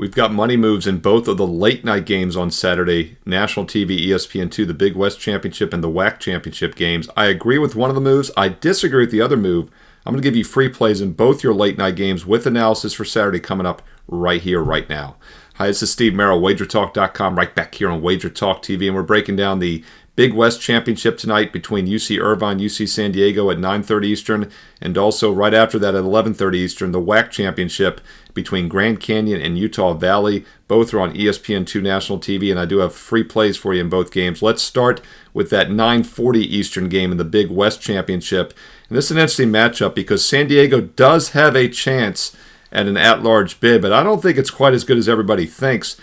We've got money moves in both of the late night games on Saturday, national TV, ESPN2, the Big West Championship and the WAC Championship games. I agree with one of the moves. I disagree with the other move. I'm going to give you free plays in both your late night games with analysis for Saturday coming up right here, right now. Hi, this is Steve Merril, WagerTalk.com, right back here on WagerTalk TV, and we're breaking down the Big West Championship tonight between UC Irvine, UC San Diego at 9:30 Eastern, and also right after that at 11:30 Eastern, the WAC Championship between Grand Canyon and Utah Valley. Both are on ESPN2 National TV, and I do have free plays for you in both games. Let's start with that 9:40 Eastern game in the Big West Championship. And this is an interesting matchup because San Diego does have a chance at an at-large bid, but I don't think it's quite as good as everybody thinks.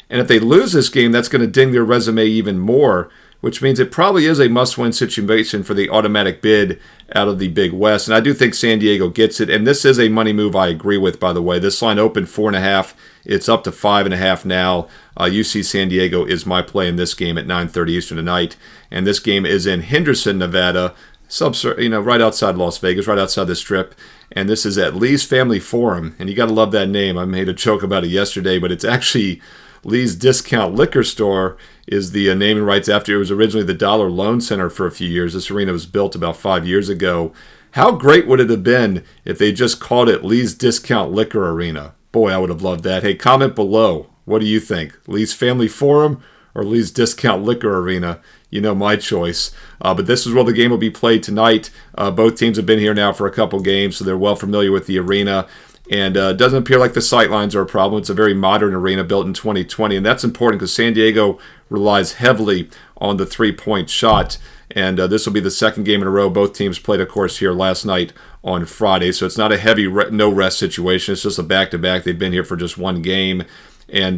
And if they lose this game, that's going to ding their resume even more, which means it probably is a must-win situation for the automatic bid out of the Big West. And I do think San Diego gets it. And this is a money move I agree with, by the way. This line opened 4.5. It's up to 5.5 now. UC San Diego is my play in this game at 9:30 Eastern tonight. And this game is in Henderson, Nevada, right outside Las Vegas, right outside the Strip. And this is at Lee's Family Forum. And you got to love that name. I made a joke about it yesterday, but it's actually Lee's Discount Liquor Store is the naming rights after it was originally the Dollar Loan Center for a few years. This arena was built about 5 years ago. How great would it have been if they just called it Lee's Discount Liquor Arena? Boy, I would have loved that. Hey, comment below. What do you think? Lee's Family Forum or Lee's Discount Liquor Arena? You know my choice. But this is where the game will be played tonight. Both teams have been here now for a couple games, so they're well familiar with the arena. And it doesn't appear like the sightlines are a problem. It's a very modern arena built in 2020, and that's important because San Diego relies heavily on the three-point shot. And this will be the second game in a row. Both teams played, of course, here last night on Friday, so it's not a heavy no-rest situation. It's just a back-to-back. They've been here for just one game. And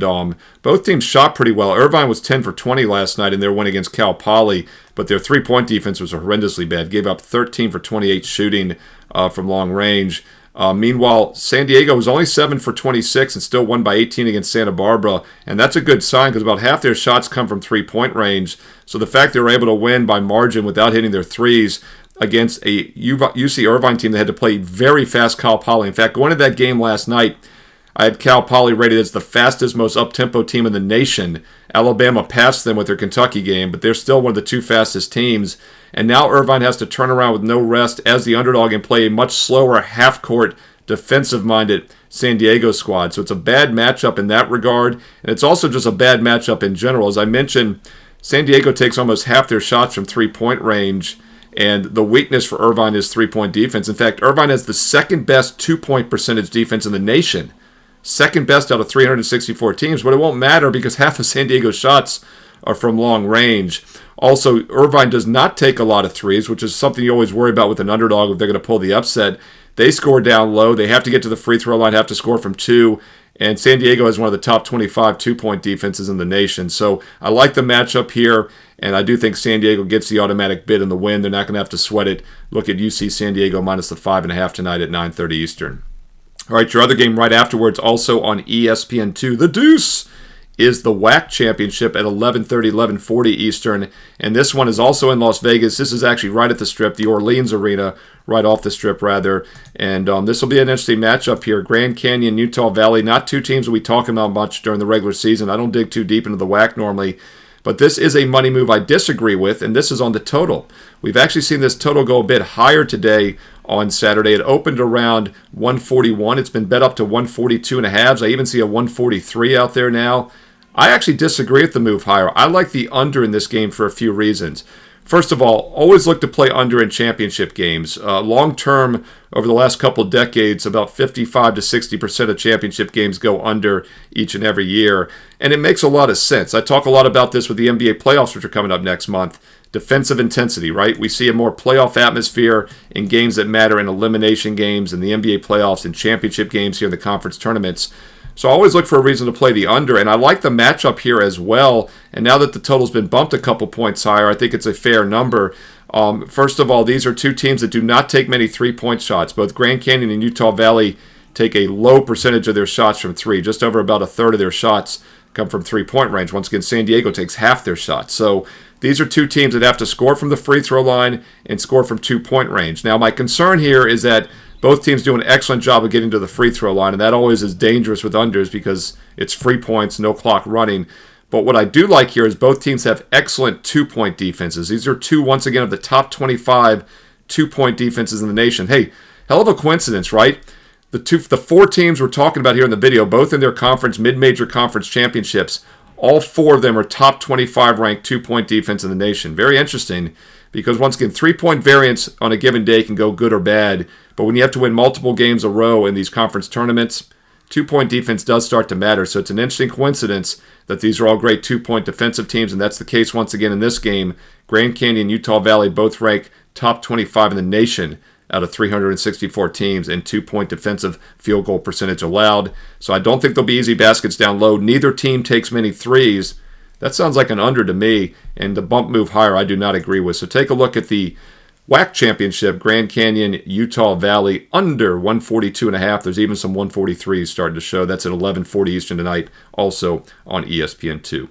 both teams shot pretty well. Irvine was 10 for 20 last night in their win against Cal Poly, but their three-point defense was horrendously bad. Gave up 13 for 28 shooting from long range. Meanwhile, San Diego was only 7 for 26 and still won by 18 against Santa Barbara. And that's a good sign because about half their shots come from three-point range. So the fact they were able to win by margin without hitting their threes against a UC Irvine team that had to play very fast Cal Poly. In fact, going to that game last night, I had Cal Poly rated as the fastest, most up-tempo team in the nation. Alabama passed them with their Kentucky game, but they're still one of the two fastest teams. And now Irvine has to turn around with no rest as the underdog and play a much slower half-court, defensive-minded San Diego squad. So it's a bad matchup in that regard, and it's also just a bad matchup in general. As I mentioned, San Diego takes almost half their shots from three-point range, and the weakness for Irvine is three-point defense. In fact, Irvine has the second-best two-point percentage defense in the nation. Second best out of 364 teams, but it won't matter because half of San Diego's shots are from long range. Also, Irvine does not take a lot of threes, which is something you always worry about with an underdog if they're going to pull the upset. They score down low. They have to get to the free throw line, have to score from two. And San Diego has one of the top 25 two-point defenses in the nation. So I like the matchup here, and I do think San Diego gets the automatic bid in the win. They're not going to have to sweat it. Look at UC San Diego minus the 5.5 tonight at 9:30 Eastern. All right, your other game right afterwards, also on ESPN2, The Deuce, is the WAC Championship at 11:30, 11:40 Eastern. And this one is also in Las Vegas. This is actually right at the Strip, the Orleans Arena, right off the Strip, rather. And this will be an interesting matchup here. Grand Canyon, Utah Valley, not two teams that we talk about much during the regular season. I don't dig too deep into the WAC normally. But this is a money move I disagree with, and this is on the total. We've actually seen this total go a bit higher today on Saturday. It opened around 141. It's been bet up to 142.5. I even see a 143 out there now. I actually disagree with the move higher. I like the under in this game for a few reasons. First of all, always look to play under in championship games. Long term, over the last couple of decades, about 55 to 60% of championship games go under each and every year. And it makes a lot of sense. I talk a lot about this with the NBA playoffs, which are coming up next month. Defensive intensity, right? We see a more playoff atmosphere in games that matter, in elimination games, in the NBA playoffs, in championship games here in the conference tournaments. So I always look for a reason to play the under, and I like the matchup here as well. And now that the total's been bumped a couple points higher, I think it's a fair number. First of all, these are two teams that do not take many three-point shots. Both Grand Canyon and Utah Valley take a low percentage of their shots from three. Just over about a third of their shots come from three-point range. Once again, San Diego takes half their shots. So these are two teams that have to score from the free throw line and score from two-point range. Now, my concern here is that Both teams do an excellent job of getting to the free throw line, and that always is dangerous with unders because it's free points, no clock running. But what I do like here is both teams have excellent two-point defenses. These are two, once again, of the top 25 two-point defenses in the nation. Hey, hell of a coincidence, right? The four teams we're talking about here in the video, both in their conference, mid-major conference championships, all four of them are top 25 ranked two-point defense in the nation. Very interesting because, once again, three-point variance on a given day can go good or bad. But when you have to win multiple games a row in these conference tournaments, two-point defense does start to matter. So it's an interesting coincidence that these are all great two-point defensive teams, and that's the case once again in this game. Grand Canyon, Utah Valley both rank top 25 in the nation out of 364 teams in two-point defensive field goal percentage allowed. So I don't think there'll be easy baskets down low. Neither team takes many threes. That sounds like an under to me, and the bump move higher I do not agree with. So take a look at the WAC championship, Grand Canyon, Utah Valley, under 142.5. There's even some 143s starting to show. That's at 11:40 Eastern tonight, also on ESPN2.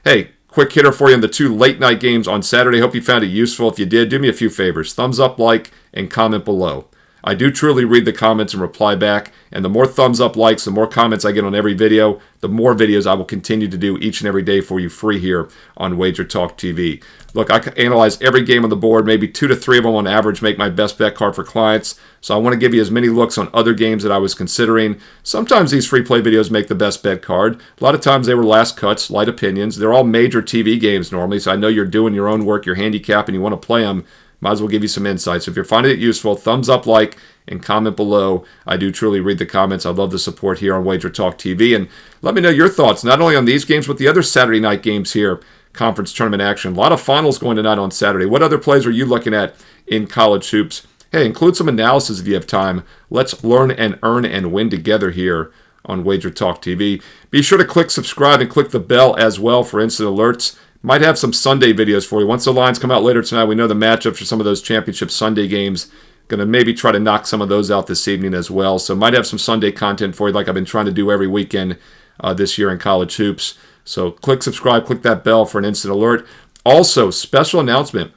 Hey, quick hitter for you in the two late-night games on Saturday. Hope you found it useful. If you did, do me a few favors. Thumbs up, like, and comment below. I do truly read the comments and reply back, and the more thumbs up, likes, the more comments I get on every video, the more videos I will continue to do each and every day for you free here on WagerTalk TV. Look, I analyze every game on the board, maybe 2 to 3 of them on average make my best bet card for clients, so I want to give you as many looks on other games that I was considering. Sometimes these free play videos make the best bet card. A lot of times they were last cuts, light opinions. They're all major TV games normally, so I know you're doing your own work, your handicap, and you want to play them. Might as well give you some insights. If you're finding it useful, thumbs up, like, and comment below. I do truly read the comments. I love the support here on WagerTalk TV. And let me know your thoughts, not only on these games, but the other Saturday night games here, conference tournament action. A lot of finals going tonight on Saturday. What other plays are you looking at in college hoops? Hey, include some analysis if you have time. Let's learn and earn and win together here on WagerTalk TV. Be sure to click subscribe and click the bell as well for instant alerts. Might have some Sunday videos for you. Once the lines come out later tonight, we know the matchups for some of those championship Sunday games. Going to maybe try to knock some of those out this evening as well. So might have some Sunday content for you like I've been trying to do every weekend this year in college hoops. So click subscribe, click that bell for an instant alert. Also, special announcement.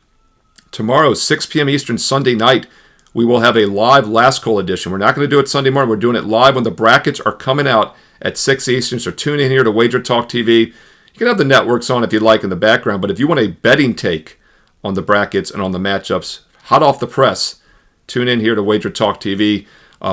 Tomorrow, 6 p.m. Eastern, Sunday night, we will have a live Last Call edition. We're not going to do it Sunday morning. We're doing it live when the brackets are coming out at 6 Eastern. So tune in here to WagerTalk TV. You can have the networks on if you like in the background, but if you want a betting take on the brackets and on the matchups, hot off the press, tune in here to WagerTalk TV.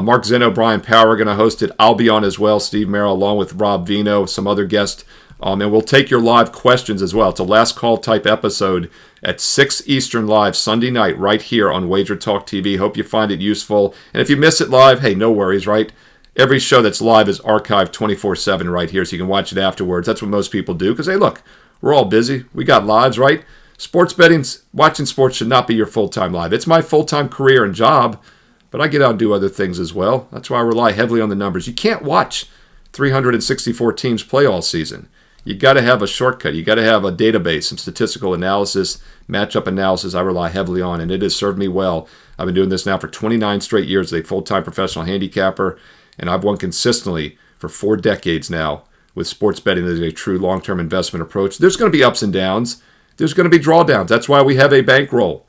Mark Zeno, Brian Power are going to host it. I'll be on as well, Steve Merril, along with Rob Vino, some other guests. And we'll take your live questions as well. It's a last call type episode at 6 Eastern live Sunday night right here on WagerTalk TV. Hope you find it useful. And if you miss it live, hey, no worries, right? Every show that's live is archived 24/7 right here, so you can watch it afterwards. That's what most people do because, hey, look, we're all busy. We got lives, right? Sports betting, watching sports should not be your full-time life. It's my full-time career and job, but I get out and do other things as well. That's why I rely heavily on the numbers. You can't watch 364 teams play all season. You got to have a shortcut. You got to have a database, some statistical analysis, matchup analysis I rely heavily on, and it has served me well. I've been doing this now for 29 straight years as a full-time professional handicapper, and I've won consistently for 4 decades now with sports betting as a true long-term investment approach. There's going to be ups and downs. There's going to be drawdowns. That's why we have a bankroll,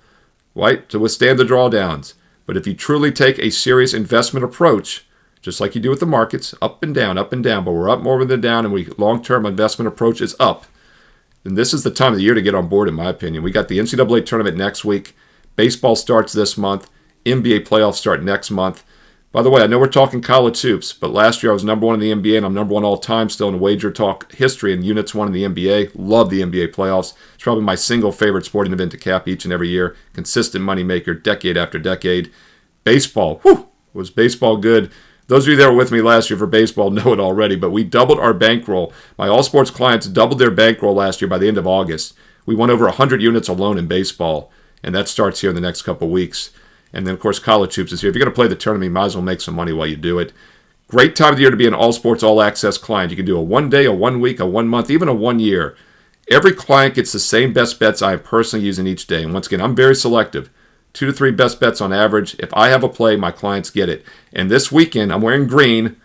right, to withstand the drawdowns. But if you truly take a serious investment approach, just like you do with the markets, up and down, but we're up more than down, and we long-term investment approach is up, then this is the time of the year to get on board, in my opinion. We got the NCAA tournament next week. Baseball starts this month. NBA playoffs start next month. By the way, I know we're talking college hoops, but last year I was number 1 in the NBA, and I'm number 1 all time still in WagerTalk history in Units 1 in the NBA. Love the NBA playoffs. It's probably my single favorite sporting event to cap each and every year. Consistent moneymaker decade after decade. Baseball, was baseball good? Those of you that were with me last year for baseball know it already, but we doubled our bankroll. My all sports clients doubled their bankroll last year by the end of August. We won over 100 units alone in baseball, and that starts here in the next couple weeks. And then, of course, college hoops is here. If you're going to play the tournament, you might as well make some money while you do it. Great time of the year to be an all sports, all access client. You can do a 1 day, a 1 week, a 1 month, even a 1 year. Every client gets the same best bets I am personally using each day. And once again, I'm very selective. 2 to 3 best bets on average. If I have a play, my clients get it. And this weekend, I'm wearing green,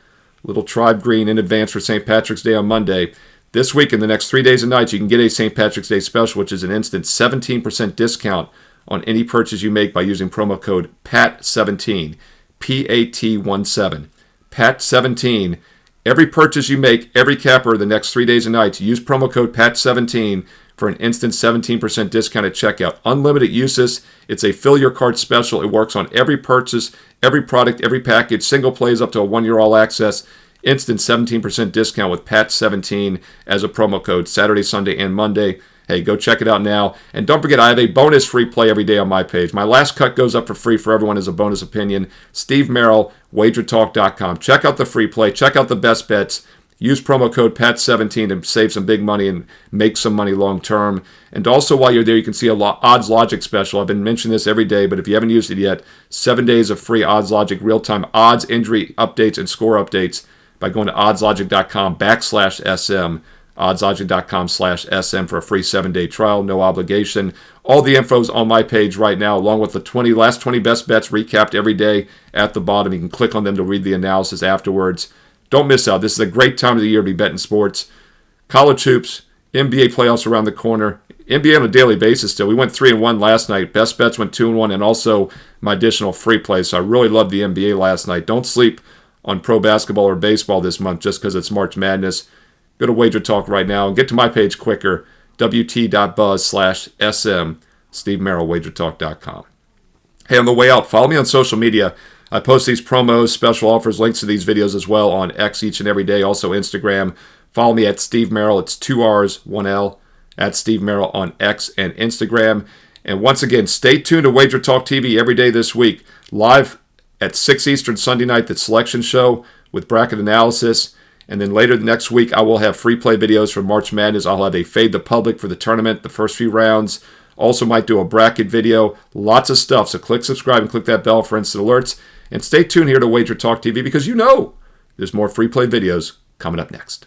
little tribe green in advance for St. Patrick's Day on Monday. This week, in the next 3 days and nights, you can get a St. Patrick's Day special, which is an instant 17% discount on any purchase you make by using promo code PAT17, PAT17. PAT17. Every purchase you make, every capper the next 3 days and nights, use promo code PAT17 for an instant 17% discount at checkout. Unlimited uses. It's a fill your cart special. It works on every purchase, every product, every package. Single plays up to a 1 year all access. Instant 17% discount with PAT17 as a promo code. Saturday, Sunday, and Monday. Hey, go check it out now. And don't forget, I have a bonus free play every day on my page. My last cut goes up for free for everyone as a bonus opinion. Steve Merril, WagerTalk.com. Check out the free play. Check out the best bets. Use promo code PAT17 to save some big money and make some money long term. And also, while you're there, you can see a Odds Logic special. I've been mentioning this every day, but if you haven't used it yet, 7 days of free Odds Logic real-time odds, injury updates, and score updates by going to oddslogic.com/SM. oddslogic.com/SM for a free 7-day trial, no obligation. All the info's on my page right now, along with the last 20 best bets recapped every day at the bottom. You can click on them to read the analysis afterwards. Don't miss out. This is a great time of the year to be betting sports. College hoops, NBA playoffs around the corner. NBA on a daily basis still. We went 3-1 last night. Best bets went 2-1, and also my additional free play. So I really loved the NBA last night. Don't sleep on pro basketball or baseball this month just because it's March Madness. Go to WagerTalk right now and get to my page quicker, wt.buzz/SM, Steve Merril, WagerTalk.com. Hey, on the way out, follow me on social media. I post these promos, special offers, links to these videos as well on X each and every day, also Instagram. Follow me at Steve Merril. It's 2 R's, 1 L, at Steve Merril on X and Instagram. And once again, stay tuned to WagerTalk TV every day this week. Live at 6 Eastern Sunday night, the selection show with bracket analysis. And then later the next week, I will have free play videos for March Madness. I'll have a Fade the Public for the tournament, the first few rounds. Also might do a bracket video. Lots of stuff. So click subscribe and click that bell for instant alerts. And stay tuned here to WagerTalk TV because you know there's more free play videos coming up next.